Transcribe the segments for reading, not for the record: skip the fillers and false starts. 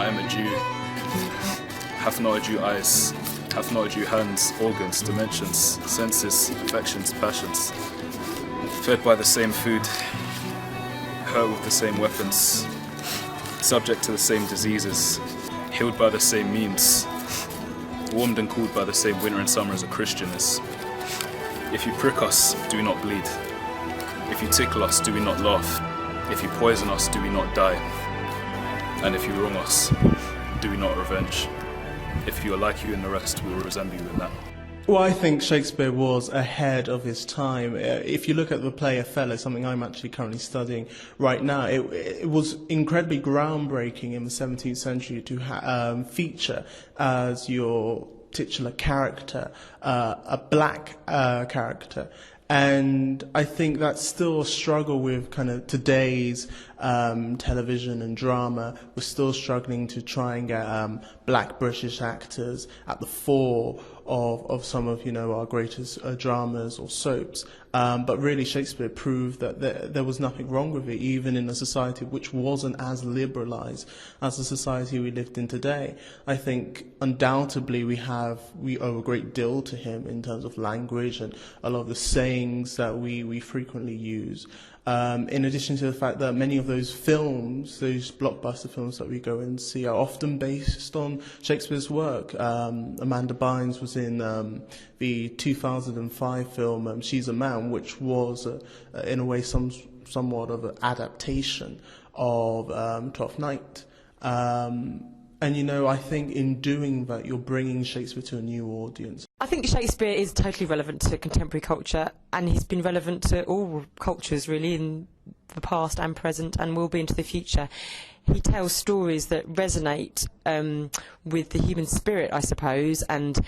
I am a Jew, hath not a Jew eyes, hath not a Jew hands, organs, dimensions, senses, affections, passions, fed by the same food, hurt with the same weapons, subject to the same diseases, healed by the same means, warmed and cooled by the same winter and summer as a Christian is. If you prick us, do we not bleed? If you tickle us, do we not laugh? If you poison us, do we not die? And if you wrong us, do we not revenge? If you are like you in the rest, we will resemble you in that. Well, I think Shakespeare was ahead of his time. If you look at the play Othello, something I'm actually currently studying right now, it was incredibly groundbreaking in the 17th century to feature as your titular character a black character. And I think that's still a struggle with kind of today's television and drama. We're still struggling to try and get black British actors at the fore of some of our greatest dramas or soaps. But really Shakespeare proved that there was nothing wrong with it, even in a society which wasn't as liberalised as the society we lived in today. I think undoubtedly we owe a great deal to him in terms of language and a lot of the sayings that we frequently use. In addition to the fact that many of those films, those blockbuster films that we go and see, are often based on Shakespeare's work. Amanda Bynes was in the 2005 film She's a Man, which was, in a way, somewhat of an adaptation of Twelfth Night. And, I think in doing that, you're bringing Shakespeare to a new audience. I think Shakespeare is totally relevant to contemporary culture, and he's been relevant to all cultures, really, in the past and present, and will be into the future. He tells stories that resonate with the human spirit, I suppose, and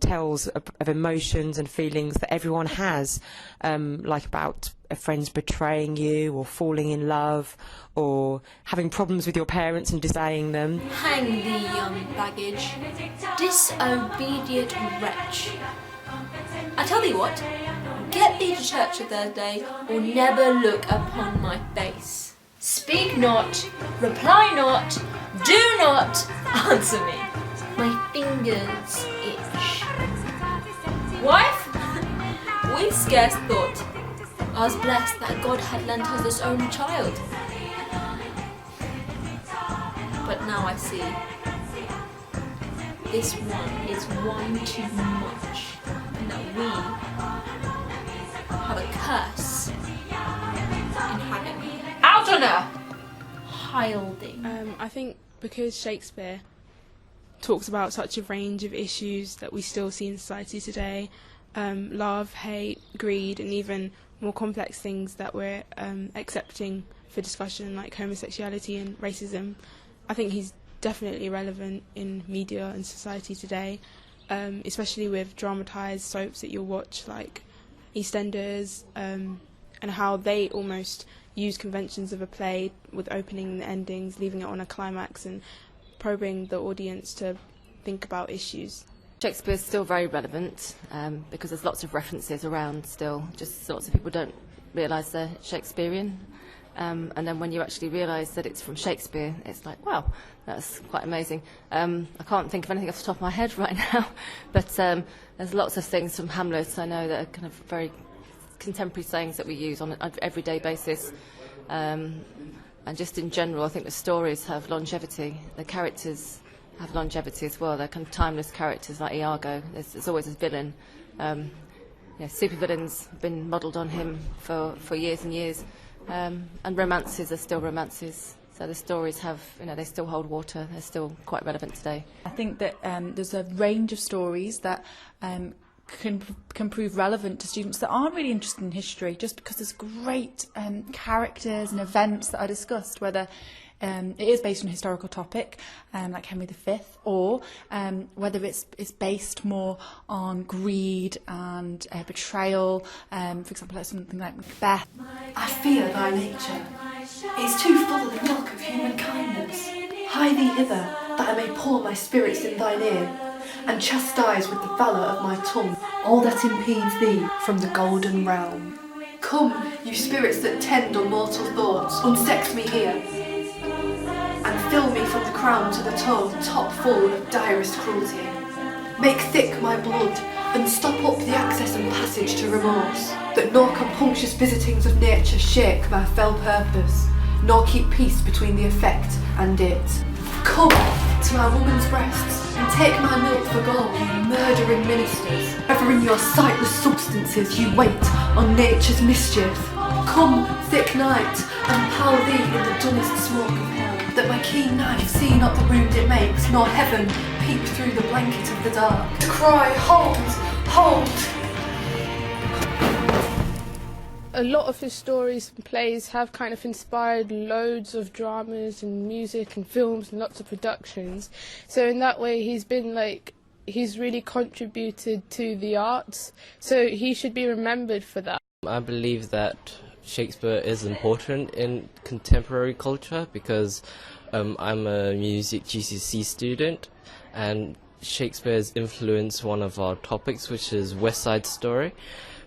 tells of emotions and feelings that everyone has, like about a friend's betraying you, or falling in love, or having problems with your parents and disobeying them. Hang thee, young baggage, disobedient wretch. I tell thee what, get thee to church o' Thursday, or never look upon my face. Speak not, reply not, do not answer me. My fingers itch. Wife, we scarce thought us blessed that God had lent us this only child. But now I see, this one is one too much, and that we have a curse in having out on her hilding. I think because Shakespeare talks about such a range of issues that we still see in society today, love, hate, greed, and even more complex things that we're accepting for discussion, like homosexuality and racism. I think he's definitely relevant in media and society today, especially with dramatised soaps that you'll watch, like EastEnders, and how they almost use conventions of a play with opening and endings, leaving it on a climax and probing the audience to think about issues. Shakespeare's still very relevant because there's lots of references around still, just lots of people don't realise they're Shakespearean. And then when you actually realise that it's from Shakespeare, it's like, wow, that's quite amazing. I can't think of anything off the top of my head right now, but there's lots of things from Hamlet I know that are kind of very contemporary sayings that we use on an everyday basis. And just in general, I think the stories have longevity. The characters have longevity as well. They're kind of timeless characters, like Iago. There's always a villain. Supervillains have been modelled on him for years and years. And romances are still romances. So the stories have, they still hold water. They're still quite relevant today. I think that there's a range of stories that can prove relevant to students that aren't really interested in history, just because there's great characters and events that are discussed, whether it is based on a historical topic, like Henry V, or whether it's based more on greed and betrayal, for example, like something like Macbeth. I fear thy nature. It is too full of the milk of human kindness. Hie thee hither, that I may pour my spirits in thine ear, and chastise with the valour of my tongue all that impedes thee from the golden realm. Come, you spirits that tend on mortal thoughts, unsex me here, and fill me from the crown to the toe, top full of direst cruelty. Make thick my blood, and stop up the access and passage to remorse, that nor compunctious visitings of nature shake my fell purpose, nor keep peace between the effect and it. Come to my woman's breasts, and take my milk for gold, you murdering ministers. Ever in your sightless substances you wait on nature's mischief. Come, thick night, and pall thee in the dullest smoke of hell, that my keen knife see not the wound it makes, nor heaven peep through the blanket of the dark, to cry, hold, hold. A lot of his stories and plays have kind of inspired loads of dramas and music and films and lots of productions. So in that way he's really contributed to the arts, so he should be remembered for that. I believe that Shakespeare is important in contemporary culture because I'm a music GCSE student, and Shakespeare's influenced one of our topics, which is West Side Story,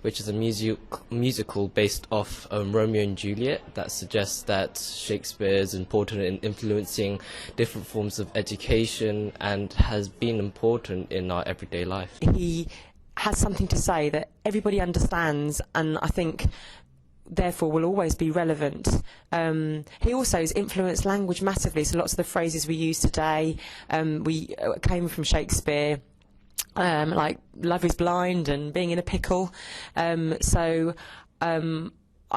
which is a musical based off Romeo and Juliet, that suggests that Shakespeare is important in influencing different forms of education and has been important in our everyday life. He has something to say that everybody understands, and I think therefore will always be relevant. He also has influenced language massively, so lots of the phrases we use today we came from Shakespeare. Like love is blind and being in a pickle. I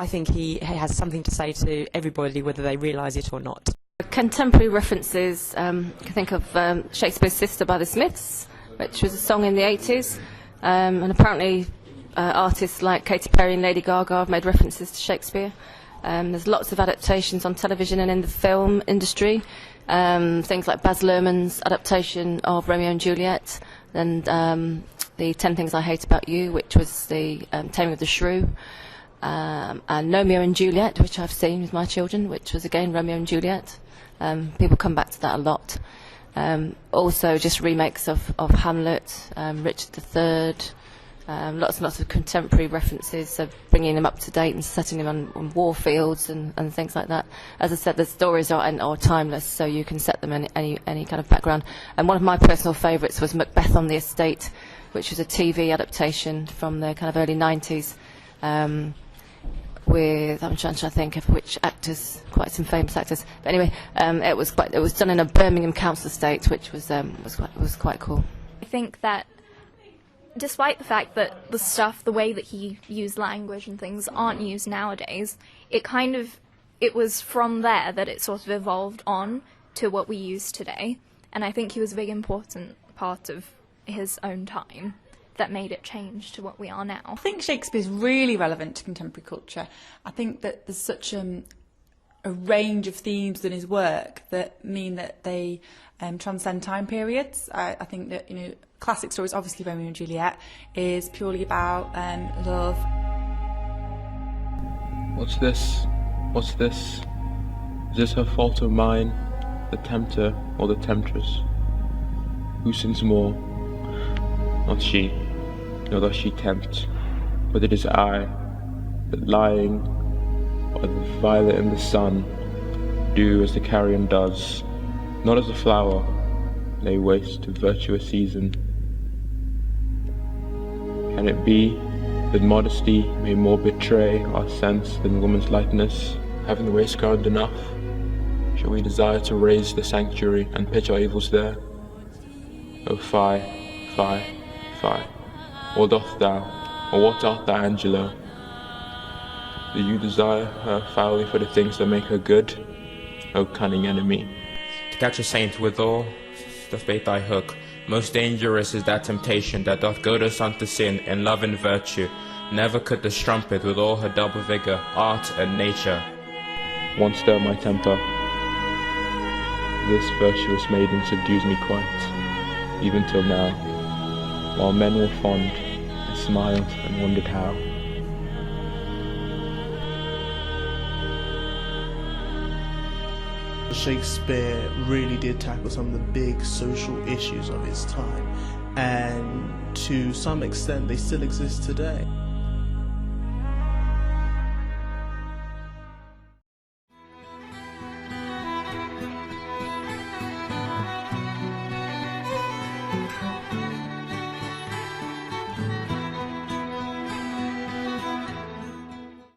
think he has something to say to everybody, whether they realise it or not. Contemporary references, you can think of Shakespeare's Sister by the Smiths, which was a song in the 80s. And apparently artists like Katy Perry and Lady Gaga have made references to Shakespeare. There's lots of adaptations on television and in the film industry. Things like Baz Luhrmann's adaptation of Romeo and Juliet, and the 10 Things I Hate About You, which was the Taming of the Shrew, and Romeo and Juliet, which I've seen with my children, which was again Romeo and Juliet. People come back to that a lot. Also just remakes of Hamlet, Richard III, lots and lots of contemporary references, so bringing them up to date and setting them on war fields and things like that. As I said, the stories are timeless, so you can set them in any kind of background. And one of my personal favourites was Macbeth on the Estate, which was a TV adaptation from the kind of early 90s, with, I'm trying to think of which actors, quite some famous actors. But anyway, it was done in a Birmingham council estate, which was quite cool. I think that despite the fact that the way that he used language and things aren't used nowadays, it was from there that it sort of evolved on to what we use today. And I think he was a big important part of his own time that made it change to what we are now. I think Shakespeare's really relevant to contemporary culture. I think that there's such a range of themes in his work that mean that they transcend time periods. I think that, classic stories, obviously Romeo and Juliet, is purely about love. What's this? What's this? Is this her fault or mine? The tempter or the temptress? Who sins more? Not she, nor does she tempt, but it is I, that lying by the violet in the sun, do as the carrion does, not as a flower, lay waste to virtuous season. Can it be that modesty may more betray our sense than woman's lightness? Having the waist garland enough, shall we desire to raise the sanctuary and pitch our evils there? O fie, fie, fie. What doth thou, or what art thou, Angelo? Do you desire her foully for the things that make her good? O cunning enemy. To catch a saint withal doth bait thy hook. Most dangerous is that temptation that doth goad us unto sin in love and virtue. Never could the strumpet with all her double vigour, art and nature. Once stir my temper. This virtuous maiden subdues me quite, even till now. While men were fond, I smiled and wondered how. Shakespeare really did tackle some of the big social issues of his time, and to some extent they still exist today.